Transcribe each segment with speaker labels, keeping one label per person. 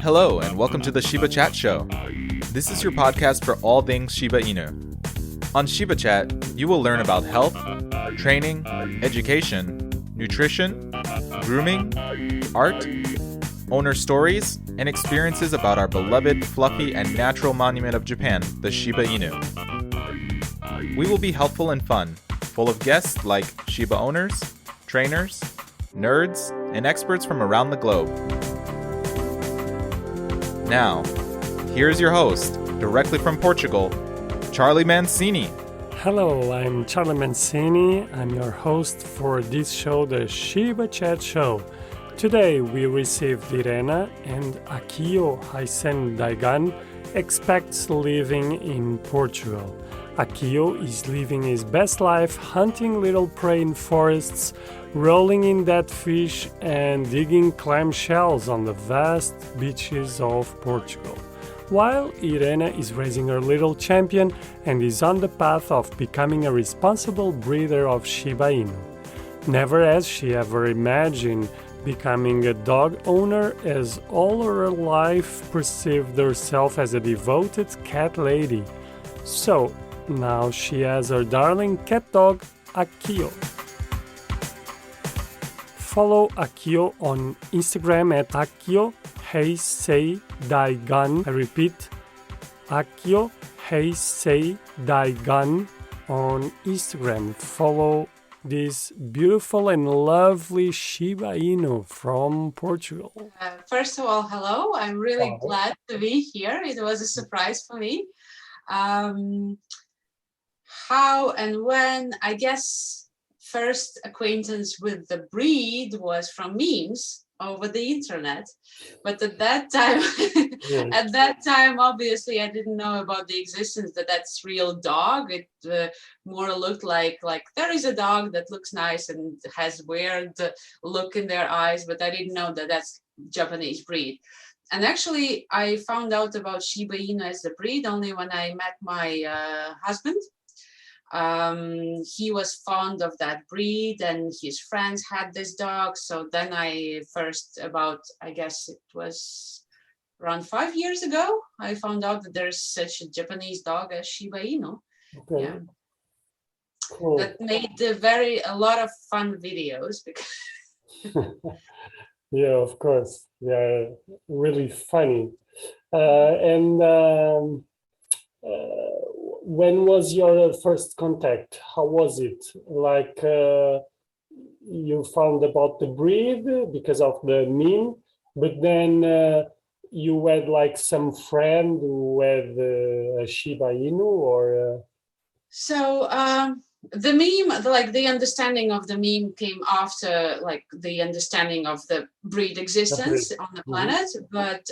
Speaker 1: Hello, and welcome to the Shiba Chat Show. This is your podcast for all things Shiba Inu. On Shiba Chat, you will learn about health, training, education, nutrition, grooming, art, owner stories, and experiences about our beloved, fluffy, and natural monument of Japan, the Shiba Inu. We will be helpful and fun, full of guests like Shiba owners, trainers, nerds, and experts from around the globe. Now, here's your host, directly from Portugal, Charlie Mancini.
Speaker 2: Hello, I'm Charlie Mancini. I'm your host for this show, the Shiba Chat Show. Today we received Irena and Akio Heisei Daigan, expats living in Portugal. Akio is living his best life hunting little prey in forests, rolling in dead fish, and digging clam shells on the vast beaches of Portugal. While Irena is raising her little champion and is on the path of becoming a responsible breeder of Shiba Inu. Never has she ever imagined becoming a dog owner, as all her life perceived herself as a devoted cat lady. So, now she has her darling cat dog, Akio. Follow Akio on Instagram at Akio Heisei Daigan. I repeat, Akio Heisei Daigan on Instagram. Follow this beautiful and lovely Shiba Inu from Portugal.
Speaker 3: First of all, hello. I'm really glad to be here. It was a surprise for me. How and when, I guess first acquaintance with the breed was from memes over the internet, but at that time obviously I didn't know about the existence that's real dog. It more looked like there is a dog that looks nice and has weird look in their eyes, but I didn't know that that's Japanese breed. And actually I found out about Shiba Inu as the breed only when I met my husband. He was fond of that breed and his friends had this dog. So then I first, I guess it was around 5 years ago, I found out that there's such a Japanese dog as Shiba Inu.
Speaker 2: Okay.
Speaker 3: Yeah.
Speaker 2: Cool.
Speaker 3: That made a lot of fun videos. Because
Speaker 2: Yeah, of course. Yeah, really funny. When was your first contact? How was it? You found about the breed because of the meme, but then you had some friend who had a Shiba Inu or...
Speaker 3: So the meme, the understanding of the meme came after the understanding of the breed existence on the planet. But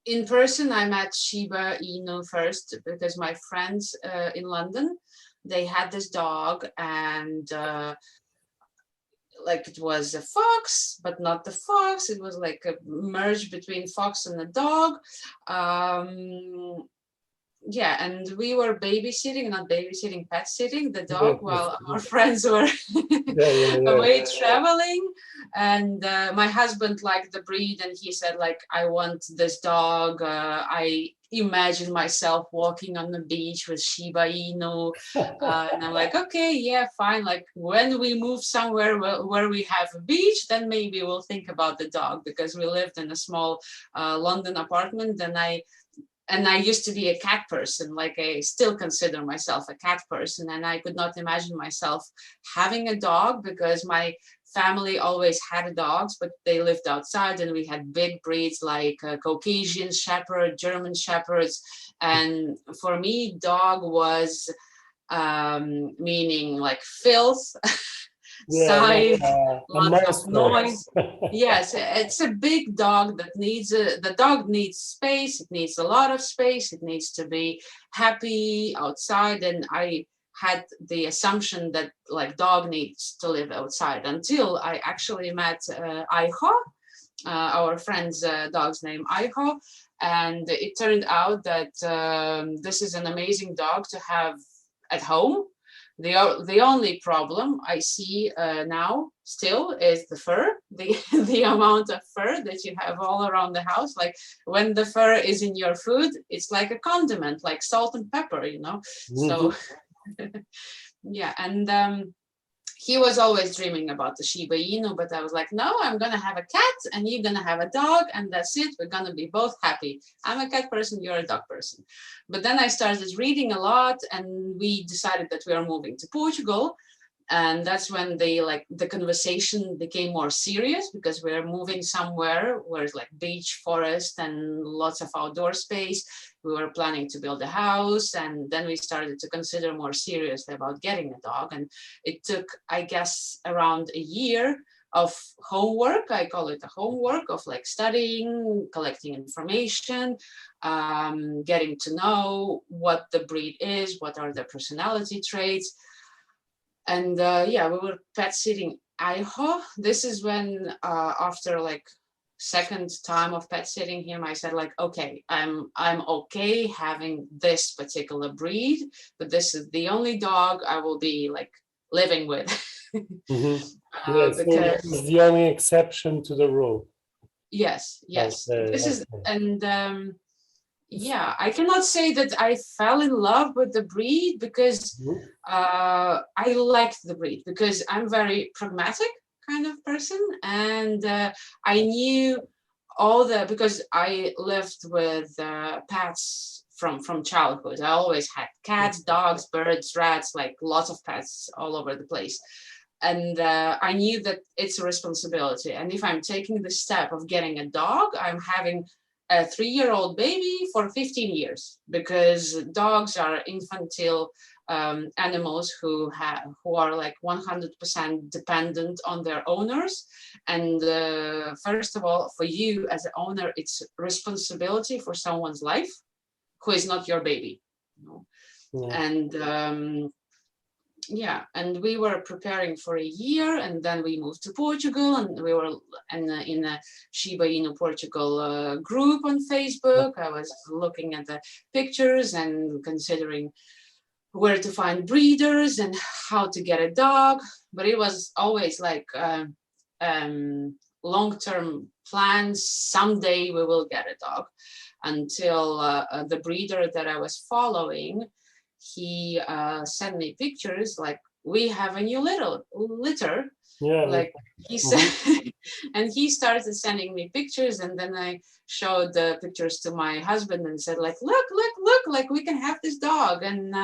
Speaker 3: in person, I met Shiba Inu first because my friends in London, they had this dog and it was a fox, but not the fox. It was like a merge between fox and a dog. Yeah, and we were pet sitting the dog while our friends were away traveling. And my husband liked the breed and he said I want this dog. I imagine myself walking on the beach with Shiba Inu. And I'm okay, yeah, fine. When we move somewhere where we have a beach, then maybe we'll think about the dog, because we lived in a small London apartment and I used to be a cat person. I still consider myself a cat person, and I could not imagine myself having a dog because my family always had dogs, but they lived outside and we had big breeds like Caucasian Shepherd, German Shepherds. And for me, dog was meaning filth, size, lots of noise. Yes, it's a big dog that the dog needs space. It needs a lot of space. It needs to be happy outside. And I had the assumption that dog needs to live outside until I actually met Aiho, our friend's dog's name Aiho. And it turned out that this is an amazing dog to have at home The only problem I see now still is the fur, the amount of fur that you have all around the house. Like when the fur is in your food, it's like a condiment, like salt and pepper, you know. So yeah, and he was always dreaming about the Shiba Inu, but I was like, no, I'm gonna have a cat and you're gonna have a dog, and that's it. We're gonna be both happy. I'm a cat person, you're a dog person. But then I started reading a lot, and we decided that we are moving to Portugal. And that's when the conversation became more serious, because we're moving somewhere where it's like beach, forest, and lots of outdoor space. We were planning to build a house, and then we started to consider more seriously about getting a dog. And it took, I guess, around a year of homework. I call it a homework of like studying, collecting information, getting to know what the breed is, what are their personality traits. And yeah, we were pet sitting Idaho. This is when after like second time of pet sitting him, I said like, okay, I'm okay having this particular breed, but this is the only dog I will be like living with.
Speaker 2: Yes,
Speaker 3: because
Speaker 2: it's the only exception to the rule.
Speaker 3: Yes.
Speaker 2: Okay,
Speaker 3: this is, and yeah, I cannot say that I fell in love with the breed, because I liked the breed because I'm very pragmatic kind of person, and I knew because I lived with pets from childhood. I always had cats, dogs, birds, rats, like lots of pets all over the place. And I knew that it's a responsibility. And if I'm taking the step of getting a dog, I'm having a 3-year-old baby for 15 years, because dogs are infantile animals who are like 100% dependent on their owners. And first of all, for you as an owner, it's responsibility for someone's life who is not your baby, you know? Yeah. And yeah, and we were preparing for a year, and then we moved to Portugal, and we were in a Shiba Inu Portugal group on Facebook. I was looking at the pictures and considering where to find breeders and how to get a dog, but it was always like long-term plans. Someday we will get a dog, until the breeder that I was following, he sent me pictures like, we have a new litter. Yeah, like he said. And he started sending me pictures, and then I showed the pictures to my husband and said like, look, like we can have this dog. And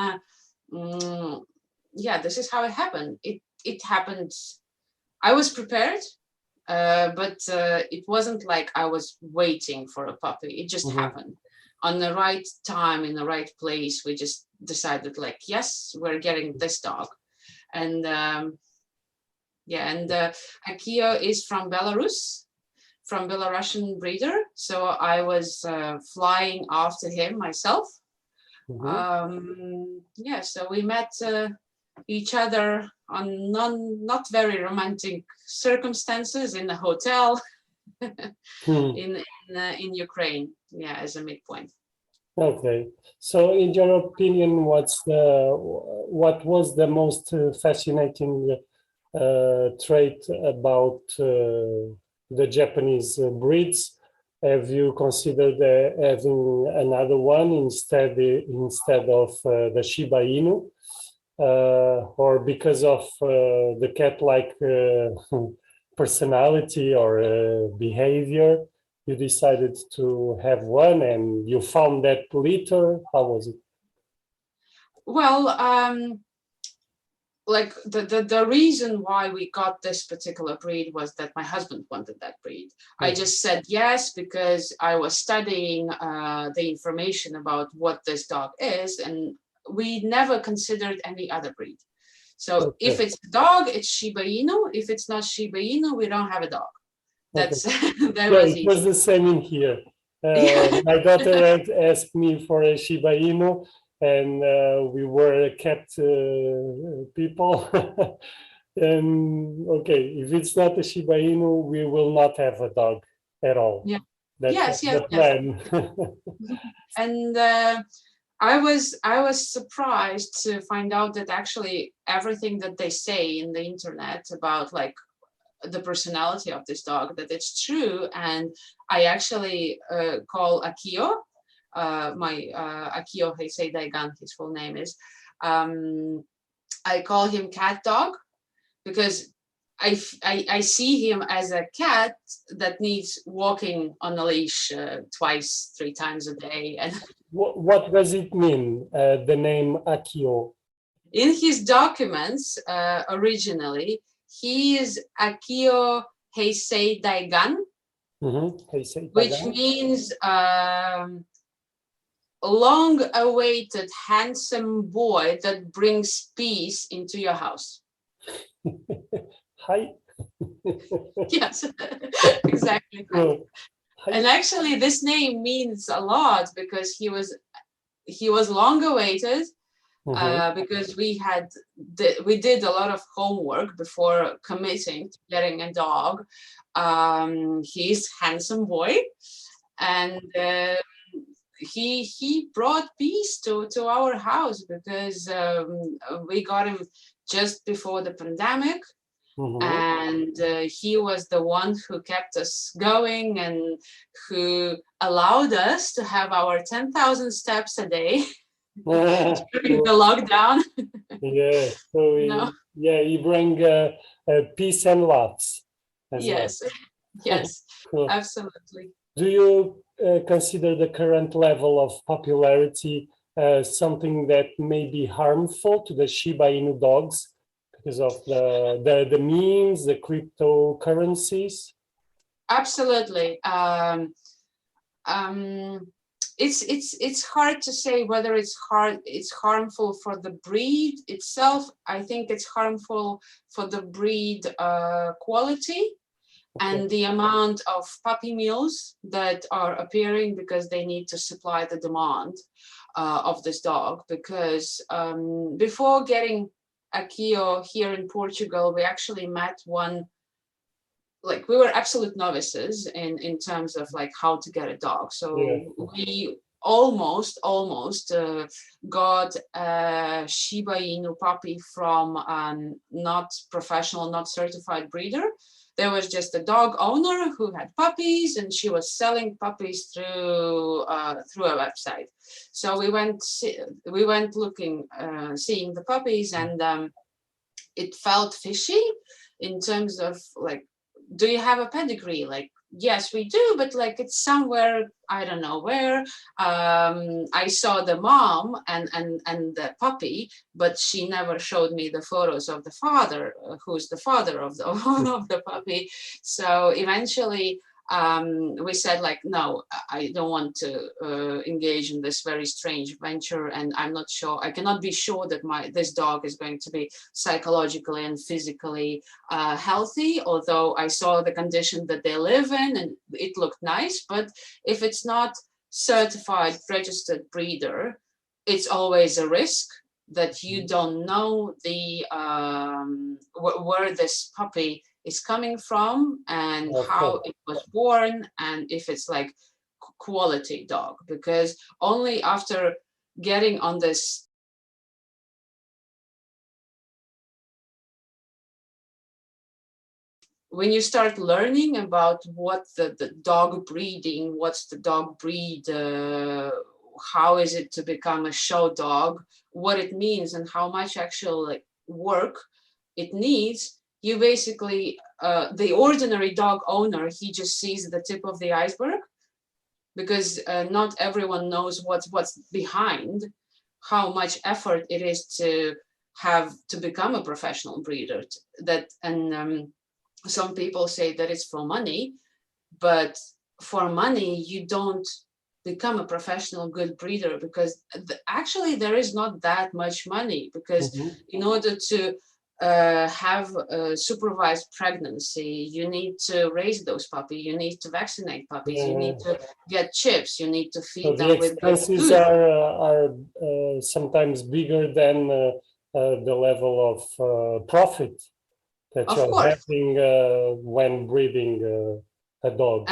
Speaker 3: yeah, this is how it happened. It happened. I was prepared, but it wasn't like I was waiting for a puppy. It just happened on the right time, in the right place. We just decided like, yes, we're getting this dog. And yeah, and Akio is from Belarus, from Belarusian breeder. So I was flying after him myself. Yeah, so we met each other on not very romantic circumstances in a hotel in Ukraine, yeah, as a midpoint.
Speaker 2: Okay, so in your opinion, what was the most fascinating trait about the Japanese breeds? Have you considered having another one instead of the Shiba Inu, or because of the cat-like personality or behavior, you decided to have one, and you found that litter? How was it?
Speaker 3: Well, like the reason why we got this particular breed was that my husband wanted that breed. I just said yes because I was studying the information about what this dog is, and we never considered any other breed. So if it's a dog, it's Shiba Inu. If it's not Shiba Inu, we don't have a dog. That's that was easy.
Speaker 2: It was the same in here. My daughter had asked me for a Shiba Inu, and we were cat people. And okay, if it's not a Shiba Inu, we will not have a dog at all.
Speaker 3: Yeah.
Speaker 2: That's the plan.
Speaker 3: And I was surprised to find out that actually everything that they say in the internet about like the personality of this dog, that it's true. And I actually call Akio, my Akio Heisei Daigan, his full name is. I call him cat dog because I see him as a cat that needs walking on a leash twice, 3 times a day. And
Speaker 2: what does it mean, the name Akio?
Speaker 3: in his documents, originally, he is Akio Heisei Daigan,
Speaker 2: Heisei
Speaker 3: which
Speaker 2: Daigan.
Speaker 3: means long-awaited, handsome boy that brings peace into your house.
Speaker 2: Hi.
Speaker 3: Yes, exactly.
Speaker 2: Hi.
Speaker 3: And actually, this name means a lot because he was long-awaited. Because we did a lot of homework before committing to getting a dog. He's handsome boy, and he brought peace to our house because we got him just before the pandemic. And he was the one who kept us going and who allowed us to have our 10,000 steps a day during the lockdown.
Speaker 2: Yeah, so you bring peace and laughs.
Speaker 3: Yes, well. Yes,
Speaker 2: Cool.
Speaker 3: Absolutely.
Speaker 2: Do you consider the current level of popularity something that may be harmful to the Shiba Inu dogs because of the memes, the cryptocurrencies?
Speaker 3: Absolutely. It's hard to say whether it's harmful for the breed itself. I think it's harmful for the breed quality. Okay. And the amount of puppy mills that are appearing because they need to supply the demand of this dog. Because before getting Akio here in Portugal, we actually met one. Like we were absolute novices in terms of like how to get a dog. So we almost got a Shiba Inu puppy from not professional, not certified breeder. There was just a dog owner who had puppies, and she was selling puppies through a website. So we went looking, seeing the puppies, and it felt fishy in terms of like, do you have a pedigree? Like, yes, we do, but like it's somewhere, I don't know where. I saw the mom and the puppy, but she never showed me the photos of the father, who's the father of the of the puppy. So eventually we said like, no, I don't want to engage in this very strange venture, and I'm not sure, I cannot be sure that this dog is going to be psychologically and physically healthy, although I saw the condition that they live in and it looked nice. But if it's not certified registered breeder, it's always a risk that you don't know the where this puppy is coming from and how it was born, and if it's like quality dog, because only after getting on this when you start learning about what the dog breeding, what's the dog breed, how is it to become a show dog, what it means and how much actual like work it needs, you basically, the ordinary dog owner, he just sees the tip of the iceberg, because not everyone knows what's behind, how much effort it is to have to become a professional breeder. Some people say that it's for money, but for money, you don't become a professional good breeder, because actually there is not that much money, because in order to have a supervised pregnancy, you need to raise those puppies, you need to vaccinate puppies, you need to get chips, you need to feed them with
Speaker 2: the expenses are sometimes bigger than the level of profit that you're having when breeding a dog.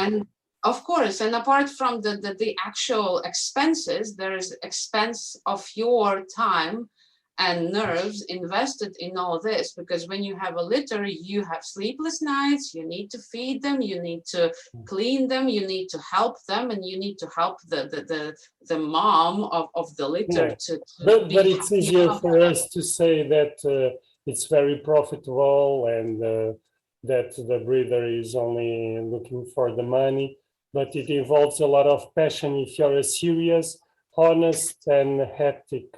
Speaker 3: Of course, and apart from the actual expenses, there is expense of your time and nerves invested in all this, because when you have a litter, you have sleepless nights, you need to feed them, you need to clean them, you need to help them, and you need to help the mom of the litter
Speaker 2: Yeah.
Speaker 3: to
Speaker 2: But
Speaker 3: be
Speaker 2: it's
Speaker 3: happy
Speaker 2: easier
Speaker 3: about
Speaker 2: for us to say that it's very profitable and that the breeder is only looking for the money, but it involves a lot of passion if you're a serious, honest, and hectic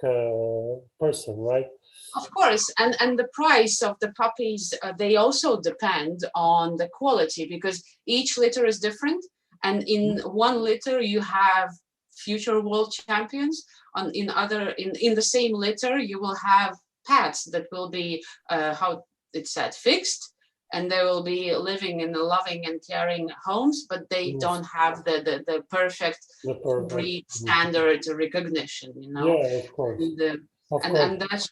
Speaker 2: person, right?
Speaker 3: Of course, and the price of the puppies, they also depend on the quality, because each litter is different. And in one litter, you have future world champions. In the same litter, you will have pets that will be how it's said, fixed, and they will be living in loving and caring homes, but they don't have the perfect breed standard recognition, you know.
Speaker 2: Yeah, of course.
Speaker 3: And that's.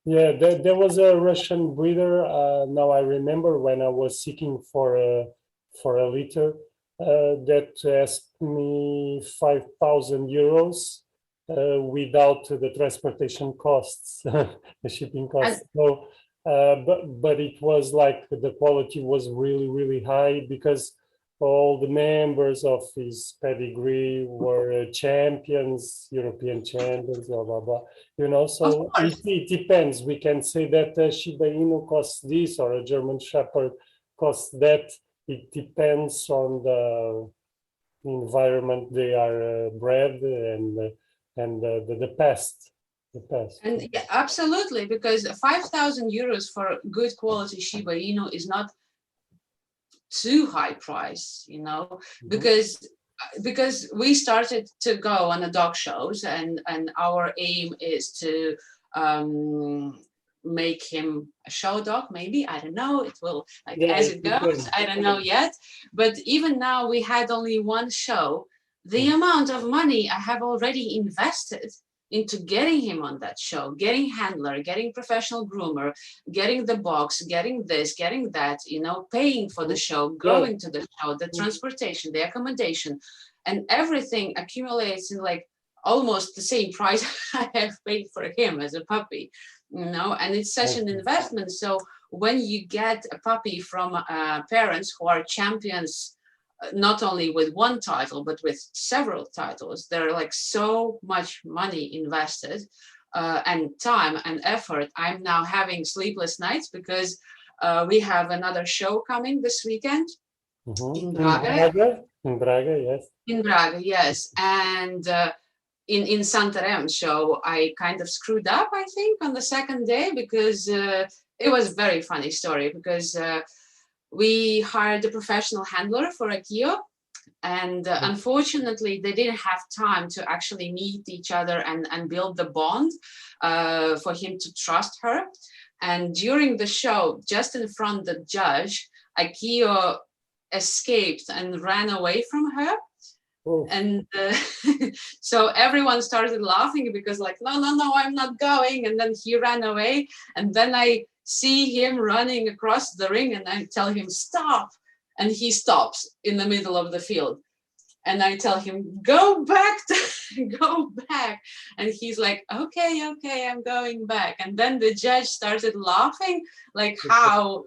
Speaker 2: Yeah, there was a Russian breeder. Now I remember when I was seeking for a litter that asked me 5,000 euros without the transportation costs, the shipping costs. So, but it was like the quality was really high because all the members of his pedigree were champions, European champions, blah blah blah. You know, so it depends. We can say that a Shiba Inu costs this or a German Shepherd costs that. It depends on the environment they are bred and the past. The past.
Speaker 3: And yeah, absolutely, because 5,000 euros for good quality Shiba Inu is not too high price, you know, because we started to go on the dog shows, and our aim is to make him a show dog. Maybe, I don't know, it will, like, as it goes, I don't know yet. But even now we had only one show. The amount of money I have already invested into getting him on that show, getting handler, getting professional groomer, getting the box, getting this, getting that, you know, paying for the show, going to the show, the transportation, the accommodation, and everything accumulates in like almost the same price I have paid for him as a puppy, you know, and it's such an investment. So when you get a puppy from parents who are champions, not only with one title, but with several titles, there are like so much money invested and time and effort. I'm now having sleepless nights because we have another show coming this weekend in Braga.
Speaker 2: In Braga, yes.
Speaker 3: In Braga, yes. And in Santarem show, I kind of screwed up, I think, on the second day, because it was a very funny story, because we hired a professional handler for Akio, and unfortunately they didn't have time to actually meet each other and build the bond for him to trust her. And during the show, just in front of the judge, Akio escaped and ran away from her. And so everyone started laughing, because like, no, I'm not going. And then he ran away, and then I see him running across the ring, and I tell him, stop. And he stops in the middle of the field. And I tell him, go back, go back. And he's like, okay, I'm going back. And then the judge started laughing, like how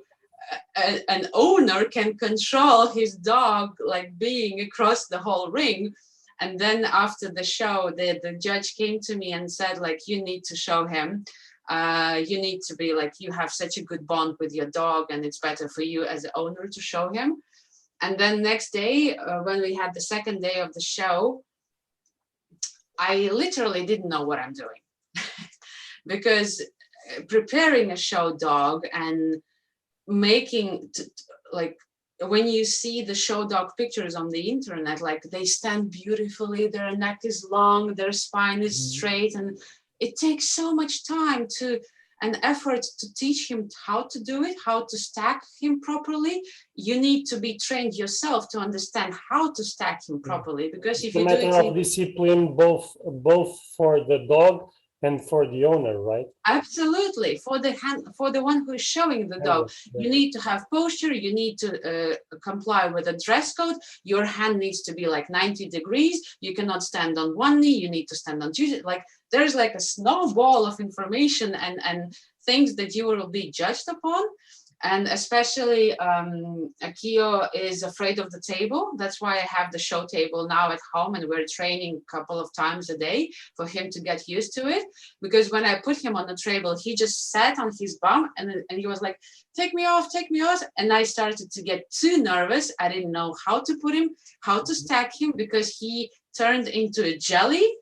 Speaker 3: an owner can control his dog, like being across the whole ring. And then after the show, the judge came to me and said, like, you need to show him. You need to be like, you have such a good bond with your dog, and it's better for you as an owner to show him. And then next day, when we had the second day of the show, I literally didn't know what I'm doing because preparing a show dog and making like, when you see the show dog pictures on the internet, like they stand beautifully, their neck is long, their spine is straight, and it takes so much time and effort to teach him how to do it, how to stack him properly. You need to be trained yourself to understand how to stack him properly, because if you do it,
Speaker 2: it's a matter of discipline, both for the dog and for the owner, right?
Speaker 3: Absolutely. For the one who is showing the dog, you need to have posture. You need to comply with a dress code. Your hand needs to be like 90 degrees. You cannot stand on one knee. You need to stand on two. Like there's like a snowball of information and things that you will be judged upon. And especially Akio is afraid of the table. That's why I have the show table now at home, and we're training a couple of times a day for him to get used to it. Because when I put him on the table, he just sat on his bum and he was like, take me off. And I started to get too nervous. I didn't know how to put him, how to stack him, because he turned into a jelly.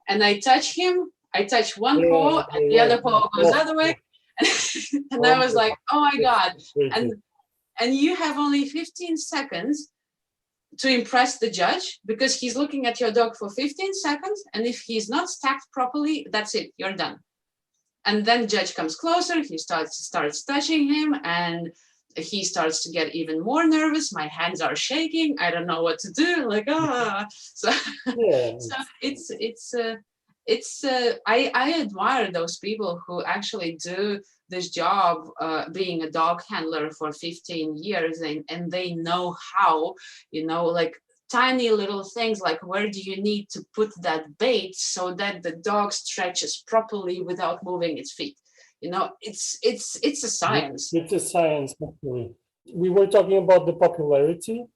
Speaker 3: And I touch him, I touch one paw and the other paw goes the other way. And I was like, oh my God. And you have only 15 seconds to impress the judge, because he's looking at your dog for 15 seconds. And if he's not stacked properly, that's it, you're done. And then judge comes closer, he starts touching him, and he starts to get even more nervous. My hands are shaking. I don't know what to do. Like, so, so I admire those people who actually do this job, being a dog handler for 15 years, and they know how, like tiny little things, like where do you need to put that bait so that the dog stretches properly without moving its feet. It's a science.
Speaker 2: It's a science, actually. We were talking about the popularity,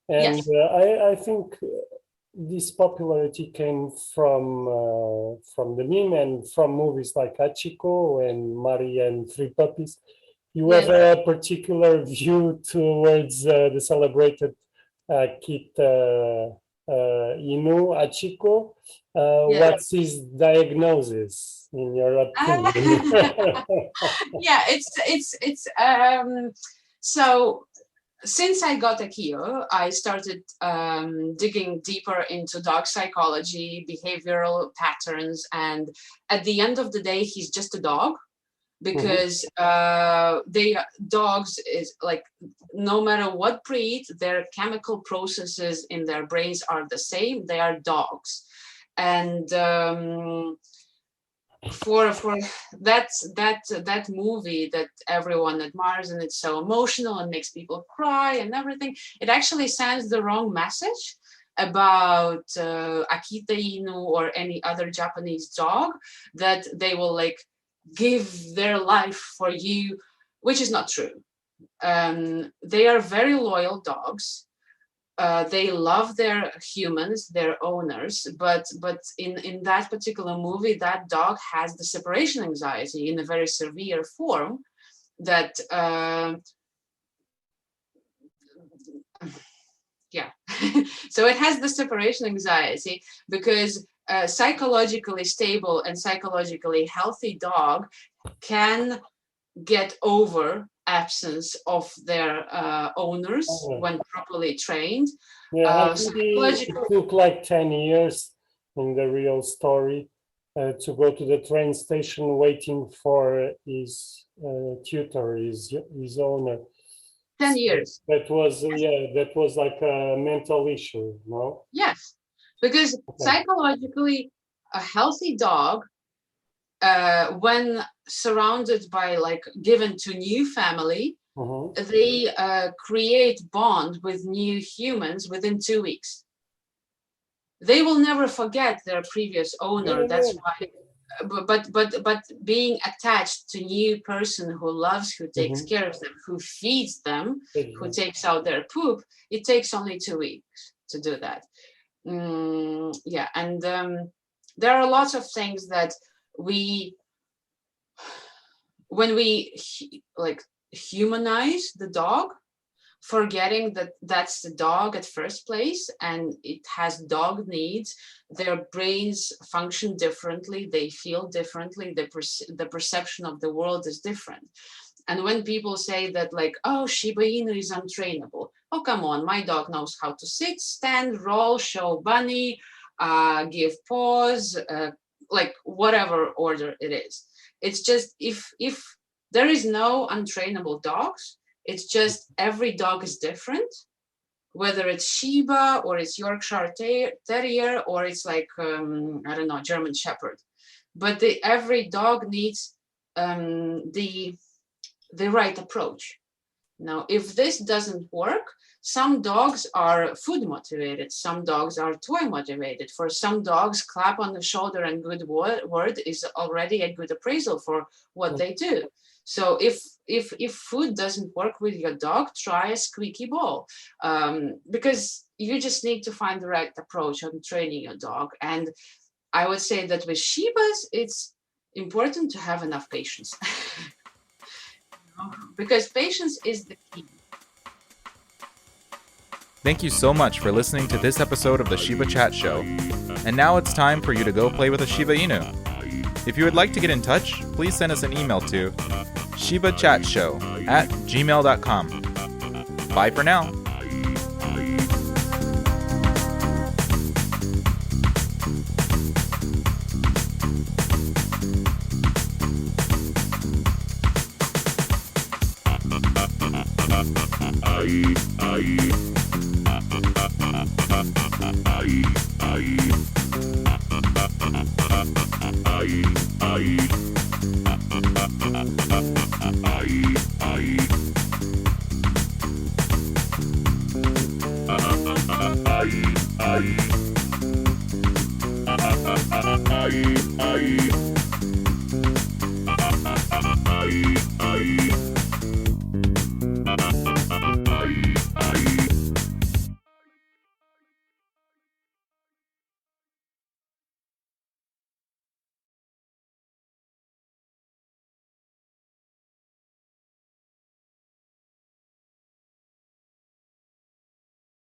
Speaker 2: and
Speaker 3: yes.
Speaker 2: I think this popularity came from the meme and from movies like Hachiko and Maria and Three Puppies. You have a particular view towards the celebrated kit Inu Hachiko. What's his diagnosis, in your opinion?
Speaker 3: Yeah, it's so. Since I got Akio, I started digging deeper into dog psychology, behavioral patterns, and at the end of the day, he's just a dog, because dogs is like, no matter what breed, their chemical processes in their brains are the same. They are dogs, and for that movie that everyone admires, and it's so emotional and makes people cry and everything, it actually sends the wrong message about Akita Inu or any other Japanese dog, that they will like give their life for you, which is not true. They are very loyal dogs. They love their humans, their owners, but in that particular movie, that dog has the separation anxiety in a very severe form. That so it has the separation anxiety because a psychologically stable and psychologically healthy dog can get over absence of their owners when properly trained.
Speaker 2: It took like 10 years in the real story to go to the train station waiting for his tutor, his owner.
Speaker 3: 10 years.
Speaker 2: That was like a mental issue, no?
Speaker 3: Yes, because psychologically, a healthy dog, when surrounded by, like, given to new family, they create bond with new humans within 2 weeks. They will never forget their previous owner. That's why. But being attached to new person who loves, who takes care of them, who feeds them, who takes out their poop, it takes only 2 weeks to do that. And there are lots of things that when we like humanize the dog, forgetting that that's the dog at first place and it has dog needs, their brains function differently, they feel differently, the perception of the world is different. And when people say that, like, oh, Shiba Inu is untrainable, oh, come on, my dog knows how to sit, stand, roll, show bunny, give paws, like whatever order it is. It's just if there is no untrainable dogs, it's just every dog is different, whether it's Shiba or it's Yorkshire Terrier or it's like, I don't know, German Shepherd. but every dog needs the right approach. Now, if this doesn't work, some dogs are food motivated, some dogs are toy motivated. For some dogs, clap on the shoulder and good word is already a good appraisal for what they do. So if food doesn't work with your dog, try a squeaky ball, because you just need to find the right approach on training your dog. And I would say that with Shibas, it's important to have enough patience. Because patience is the key.
Speaker 1: Thank you so much for listening to this episode of the Shiba Chat Show. And now it's time for you to go play with a Shiba Inu. If you would like to get in touch, please send us an email to shibachatshow@gmail.com. Bye for now.
Speaker 4: Ai